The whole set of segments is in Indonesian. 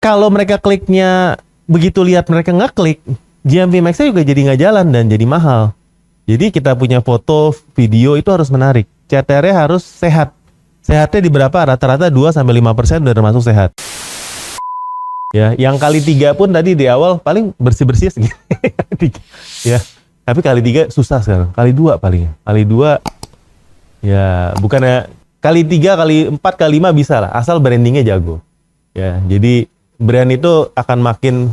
Kalau mereka kliknya begitu lihat mereka nggak klik, GMV Max-nya juga jadi nggak jalan dan jadi mahal. Jadi kita punya foto, video itu harus menarik. CTR-nya harus sehat. Sehatnya di berapa? Rata-rata 2-5% udah termasuk sehat. Ya, yang kali 3 pun tadi di awal paling bersih-bersih segini. Ya, tapi kali 3 susah sekarang. Kali 2 paling. Kali 2 ya bukannya kali 3, kali 4, kali 5 bisa lah, asal brandingnya jago. Ya, jadi brand itu akan makin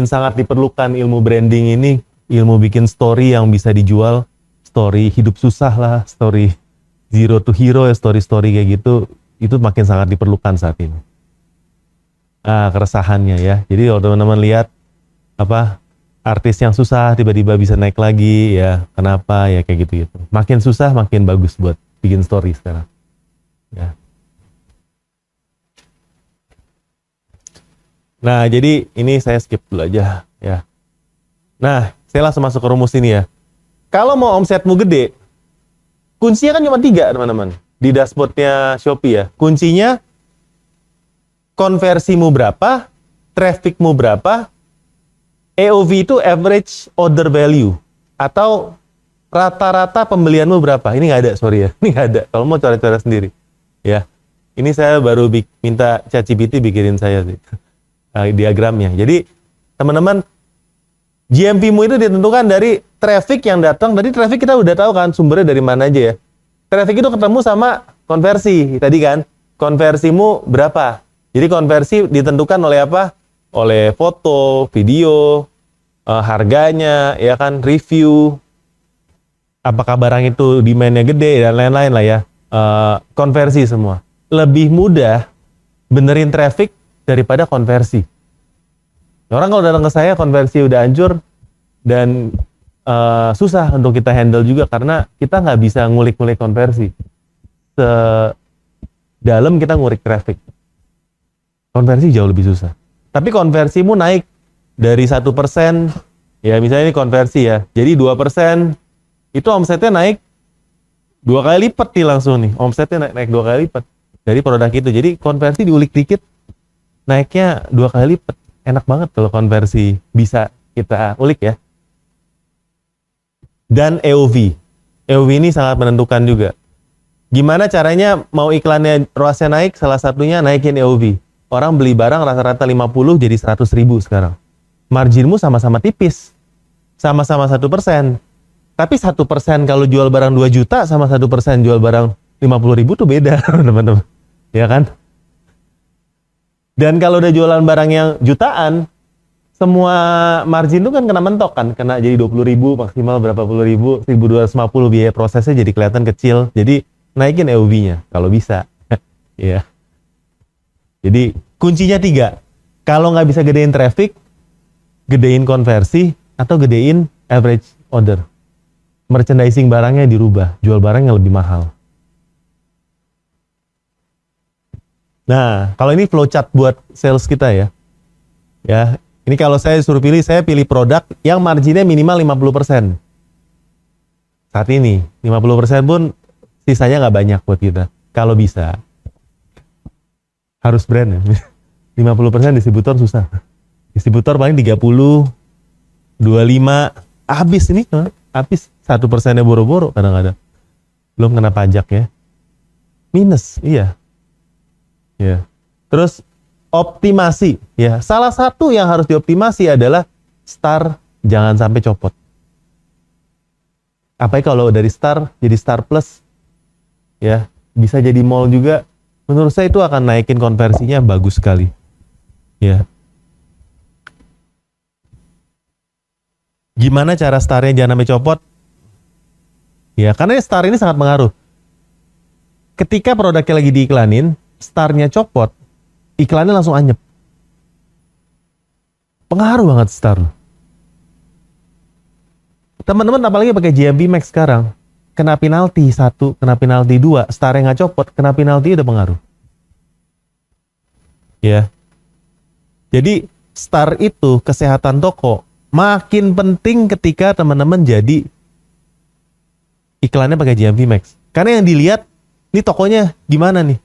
sangat diperlukan ilmu branding ini, ilmu bikin story yang bisa dijual, story hidup susah lah, story zero to hero ya, story kayak gitu, itu makin sangat diperlukan saat ini. Keresahannya ya. Jadi kalau teman-teman lihat apa artis yang susah tiba-tiba bisa naik lagi ya, kenapa ya kayak gitu-gitu. Makin susah makin bagus buat bikin story sekarang. Ya. Nah, jadi ini saya skip dulu aja ya. Nah, saya langsung masuk ke rumus ini ya. Kalau mau omsetmu gede, kuncinya kan cuma 3 teman-teman. Di dashboardnya Shopee ya. Kuncinya konversimu berapa, trafficmu berapa, AOV itu average order value, atau rata-rata pembelianmu berapa. Ini nggak ada, sorry ya. Ini nggak ada. Kalau mau cara-cara sendiri. Ya. Ini saya baru minta ChatGPT bikinin saya sih. Diagramnya. Jadi teman-teman, GMV-mu itu ditentukan dari traffic yang datang. Tadi traffic kita udah tahu kan sumbernya dari mana aja ya. Traffic itu ketemu sama konversi tadi kan. Konversimu berapa? Jadi konversi ditentukan oleh apa? Oleh foto, video, harganya, ya kan, review. Apakah barang itu demand-nya gede dan lain-lain lah ya. Konversi semua. Lebih mudah benerin traffic daripada konversi. Orang kalau datang ke saya konversi udah hancur dan susah untuk kita handle juga karena kita nggak bisa ngulik-ngulik konversi. Sedalam kita ngulik traffic. Konversi jauh lebih susah. Tapi konversimu naik dari 1%, ya misalnya ini konversi ya. Jadi 2%, itu omsetnya naik 2 kali lipat nih langsung nih. Omsetnya naik 2 kali lipat dari produk itu. Jadi konversi diulik dikit, naiknya 2 kali lipat. Enak banget kalau konversi bisa kita ulik ya. Dan AOV. AOV ini sangat menentukan juga. Gimana caranya mau iklannya ROAS-nya naik? Salah satunya naikin AOV. Orang beli barang rata-rata 50 jadi 100.000 sekarang. Marginmu sama-sama tipis. Sama-sama 1%. Tapi 1% kalau jual barang 2 juta sama 1% jual barang 50.000 tuh beda, teman-teman. Ya kan? Dan kalau udah jualan barang yang jutaan, semua margin itu kan kena mentok kan, kena jadi 20.000 maksimal berapa puluh ribu, 1.250 biaya prosesnya jadi kelihatan kecil. Jadi naikin AOV-nya kalau bisa. Ya. Jadi kuncinya 3. Kalau nggak bisa gedein traffic, gedein konversi atau gedein average order. Merchandising barangnya dirubah, jual barang yang lebih mahal. Nah, kalau ini flowchart buat sales kita ya. Ya, ini kalau saya suruh pilih, saya pilih produk yang marginnya minimal 50%. Saat ini, 50% pun sisanya nggak banyak buat kita. Kalau bisa. Harus brand ya. 50% distributor susah. Distributor paling 30, 25, habis ini. Habis 1%-nya boro-boro kadang-kadang. Belum kena pajak ya. Minus, iya. Ya. Terus optimasi ya. Salah satu yang harus dioptimasi adalah star jangan sampai copot. Apalagi kalau dari star jadi star plus ya, bisa jadi mall juga. Menurut saya itu akan naikin konversinya bagus sekali. Ya. Gimana cara starnya jangan sampai copot? Ya, karena star ini sangat mengaruh. Ketika produknya lagi diiklanin, starnya copot, iklannya langsung anyep. Pengaruh banget star. Teman-teman apalagi pakai GMV Max sekarang, kena penalti 1, kena penalti 2, starnya nggak copot, kena penalti udah pengaruh. Ya. Jadi star itu kesehatan toko makin penting ketika teman-teman jadi iklannya pakai GMV Max. Karena yang dilihat, ini tokonya gimana nih?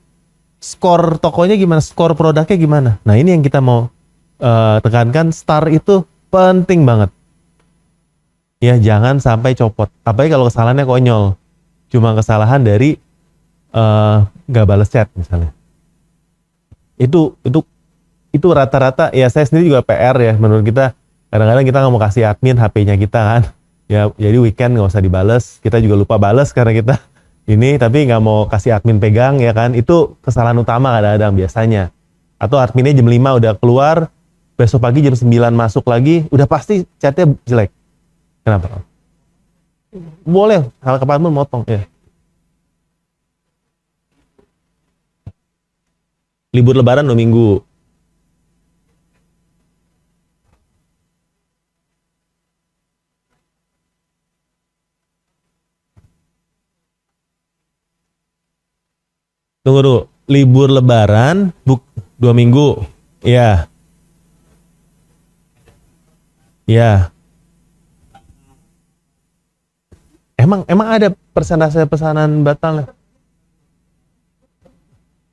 skor tokonya gimana, skor produknya gimana. Nah ini yang kita mau tekankan, star itu penting banget. Ya jangan sampai copot. Apalagi kalau kesalahannya konyol. Cuma kesalahan dari nggak balas chat misalnya. Itu rata-rata ya, saya sendiri juga PR ya menurut kita. Kadang-kadang kita nggak mau kasih admin HP-nya kita kan. Ya jadi weekend nggak usah dibales. Kita juga lupa bales karena kita ini, tapi nggak mau kasih admin pegang ya kan. Itu kesalahan utama kadang-kadang biasanya. Atau adminnya jam 5 udah keluar, besok pagi jam 9 masuk lagi, udah pasti chatnya jelek. Kenapa? Boleh, hal kepala motong ya. Libur lebaran 2 minggu. Tunggu dulu, libur lebaran 2 minggu. Ya. Ya. Emang ada persentase pesanan batal?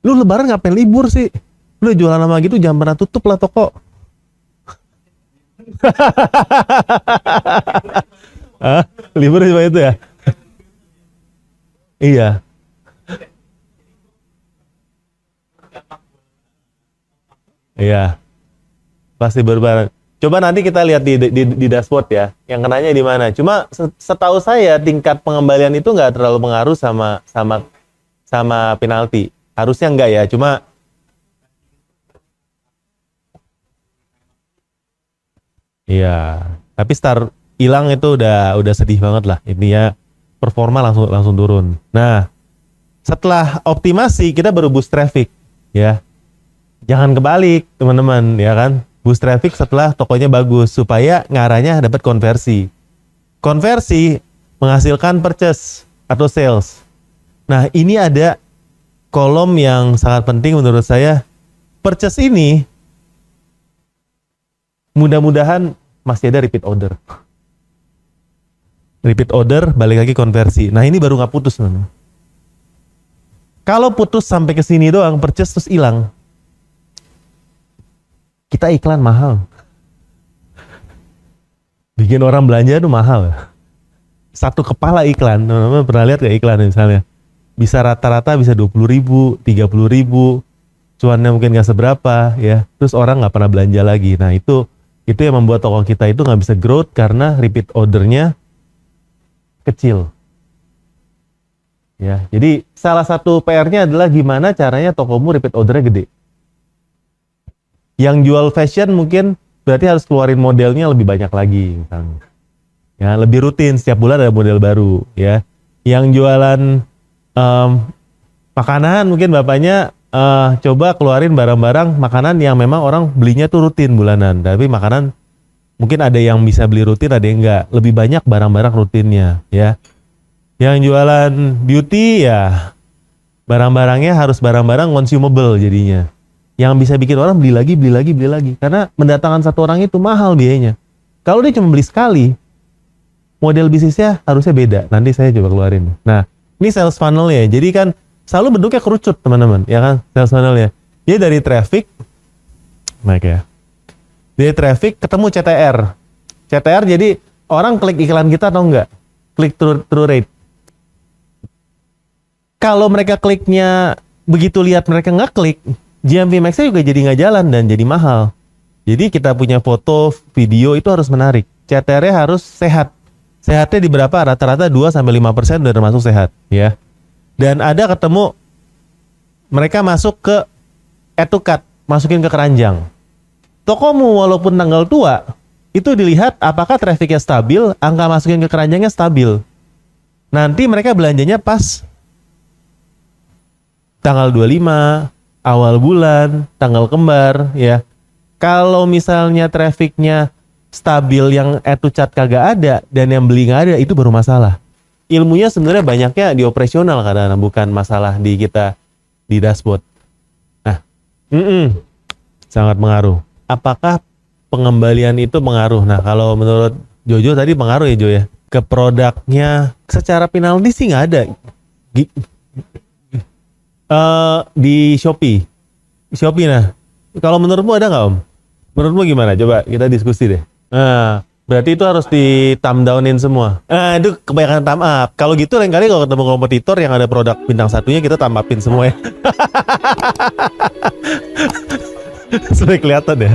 Lu lebaran ngapain libur sih? Lu jualan sama gitu jangan pernah tutup lah toko. Hah? Libur cuma itu ya? Iya. Iya. Pasti berbareng. Coba nanti kita lihat di dashboard ya, yang kenanya di mana. Cuma setahu saya tingkat pengembalian itu nggak terlalu pengaruh sama penalti. Harusnya enggak ya, cuma iya. Tapi star hilang itu udah sedih banget lah. Ini ya performa langsung turun. Nah, setelah optimasi kita baru boost traffic ya. Jangan kebalik teman-teman ya kan. Boost traffic setelah tokonya bagus supaya ngarahnya dapat konversi. Konversi menghasilkan purchase atau sales. Nah, ini ada kolom yang sangat penting menurut saya. Purchase ini mudah-mudahan masih ada repeat order. Repeat order balik lagi konversi. Nah, ini baru nggak putus teman-teman. Kalau putus sampai ke sini doang purchase terus hilang, kita iklan mahal. Bikin orang belanja itu mahal. Satu kepala iklan, teman-teman pernah lihat gak iklan misalnya? Bisa rata-rata bisa 20.000, 30.000, cuannya mungkin gak seberapa ya. Terus orang gak pernah belanja lagi. Nah itu yang membuat toko kita itu gak bisa growth karena repeat ordernya kecil. Ya, jadi salah satu PR-nya adalah gimana caranya tokomu repeat ordernya gede. Yang jual fashion mungkin berarti harus keluarin modelnya lebih banyak lagi misalnya. Ya, lebih rutin setiap bulan ada model baru ya. Yang jualan makanan mungkin bapaknya coba keluarin barang-barang makanan yang memang orang belinya tuh rutin bulanan. Tapi makanan mungkin ada yang bisa beli rutin, ada yang enggak. Lebih banyak barang-barang rutinnya ya. Yang jualan beauty ya barang-barangnya harus barang-barang consumable jadinya. Yang bisa bikin orang beli lagi. Karena mendatangkan satu orang itu mahal biayanya. Kalau dia cuma beli sekali, model bisnisnya harusnya beda. Nanti saya coba keluarin. Nah, ini sales funnel ya. Jadi kan selalu bentuknya kerucut teman-teman. Ya kan, sales funnel ya. Jadi dari traffic, baik ya. Dari traffic ketemu CTR. CTR jadi orang klik iklan kita atau enggak? Klik through rate. Kalau mereka kliknya begitu lihat mereka nggak klik, GMV Max-nya juga jadi nggak jalan dan jadi mahal. Jadi kita punya foto, video itu harus menarik. CTR-nya harus sehat. Sehatnya di berapa? Rata-rata 2-5% udah termasuk sehat. Ya. Dan ada ketemu mereka masuk ke add to cart, masukin ke keranjang. Tokomu walaupun tanggal tua, itu dilihat apakah trafficnya stabil, angka masukin ke keranjangnya stabil. Nanti mereka belanjanya pas tanggal 25, awal bulan, tanggal kembar ya. Kalau misalnya trafficnya stabil yang add to cart kagak ada dan yang beli nggak ada, itu baru masalah. Ilmunya sebenarnya banyaknya di operasional kadang-kadang, bukan masalah di kita di dashboard. Nah, sangat pengaruh. Apakah pengembalian itu pengaruh? Nah, kalau menurut Jojo tadi pengaruh ya Jo ya. Ke produknya secara penalti sih nggak ada. Di Shopee. Shopee nah. Kalau menurutmu ada nggak Om? Menurutmu gimana? Coba kita diskusi deh. Nah, berarti itu harus di thumb downin semua. Itu kebanyakan thumb up. Kalau gitu lain kali kalau ketemu kompetitor yang ada produk bintang satunya kita thumb upin semua ya. Supaya kelihatan ya.